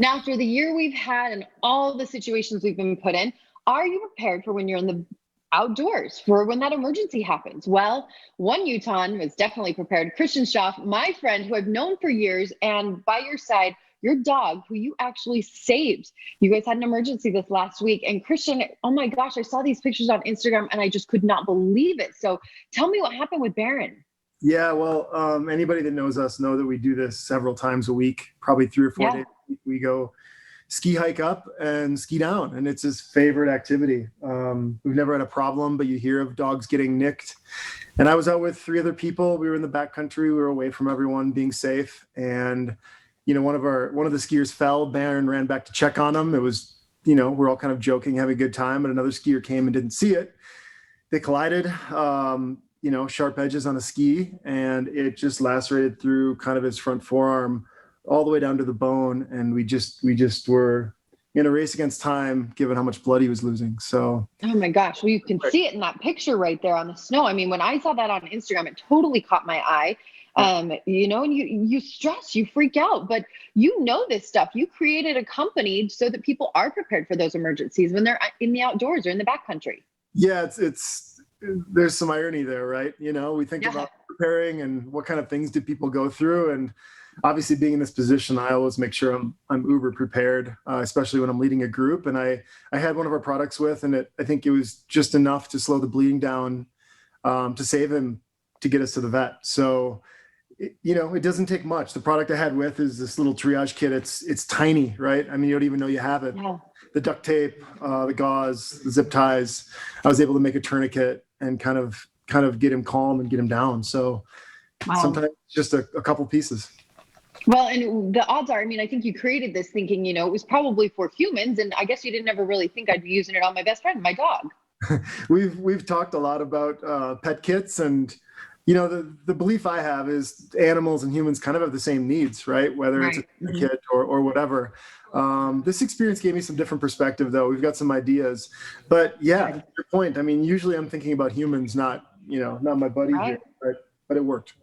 Now, after the year we've had and all the situations we've been put in, are you prepared for when you're in the outdoors for when that emergency happens? Well, one Utahn was definitely prepared. Christian Schaff, my friend who I've known for years, and by your side, your dog who you actually saved. You guys had an emergency this last week. And Christian, oh my gosh, I saw these pictures on Instagram and I just could not believe it. So tell me what happened with Baron. Yeah, well, anybody that knows us know that we do this several times a week, probably 3 or 4 days Yeah. a week. We go ski hike up and ski down, and it's his favorite activity. We've never had a problem, but you hear of dogs getting nicked. And I was out with 3 other people. We were in the backcountry. We were away from everyone, being safe. And one of the skiers fell. Baron ran back to check on him. It was, we're all kind of joking, having a good time. But another skier came and didn't see it. They collided. Sharp edges on a ski, and it just lacerated through kind of his front forearm all the way down to the bone. And we just were in a race against time, given how much blood he was losing. So, oh my gosh. Well, you can see it in that picture right there on the snow. I mean, when I saw that on Instagram, it totally caught my eye. And you stress, you freak out, but this stuff. You created a company so that people are prepared for those emergencies when they're in the outdoors or in the backcountry. Yeah, there's some irony there, right? We think about preparing and what kind of things do people go through. And obviously being in this position, I always make sure I'm uber prepared, especially when I'm leading a group. And I had one of our products with, and I think it was just enough to slow the bleeding down, to save him, to get us to the vet. So, it doesn't take much. The product I had with is this little triage kit. It's tiny, right? I mean, you don't even know you have it. Yeah. The duct tape, the gauze, the zip ties. I was able to make a tourniquet and kind of get him calm and get him down. So sometimes just a couple pieces. Well, and the odds are, I mean, I think you created this thinking, it was probably for humans. And I guess you didn't ever really think I'd be using it on my best friend, my dog. We've talked a lot about pet kits, and the belief I have is animals and humans kind of have the same needs, right? Whether it's a kit or whatever. This experience gave me some different perspective, though. We've got some ideas, but yeah, to your point. I mean, usually I'm thinking about humans, not my buddy here, but it worked.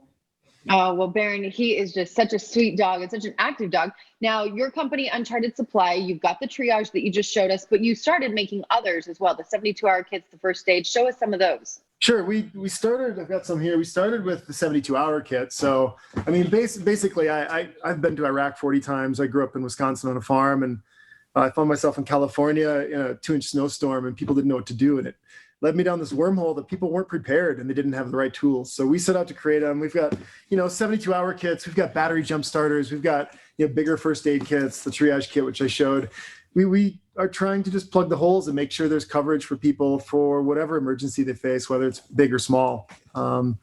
Oh, well, Baron, he is just such a sweet dog and such an active dog. Now, your company, Uncharted Supply, you've got the triage that you just showed us, but you started making others as well. The 72-hour kits, the first stage. Show us some of those. Sure. We started, I've got some here. We started with the 72-hour kit. So, I mean, basically, I've been to Iraq 40 times. I grew up in Wisconsin on a farm, and I found myself in California in a 2-inch snowstorm, and people didn't know what to do. And it led me down this wormhole that people weren't prepared and they didn't have the right tools. So we set out to create them. We've got, 72-hour kits. We've got battery jump starters. We've got, bigger first aid kits, the triage kit, which I showed. We are trying to just plug the holes and make sure there's coverage for people for whatever emergency they face, whether it's big or small. And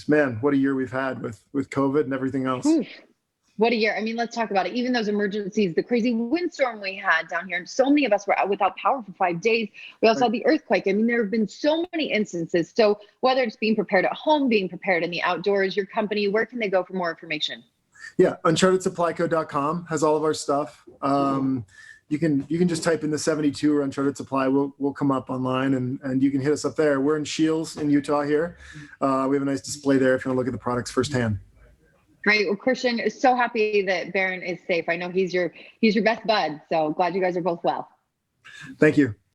man, what a year we've had with COVID and everything else. Oof. What a year. I mean, let's talk about it. Even those emergencies, the crazy windstorm we had down here, and so many of us were out without power for 5 days. We also had the earthquake. I mean, there have been so many instances. So whether it's being prepared at home, being prepared in the outdoors, your company, where can they go for more information? Yeah, unchartedsupplyco.com has all of our stuff. You can just type in the 72 or Uncharted Supply. We'll come up online, and you can hit us up there. We're in Shields in Utah here. We have a nice display there if you want to look at the products firsthand. Great. Well, Christian is so happy that Baron is safe. I know he's your best bud. So glad you guys are both well. Thank you.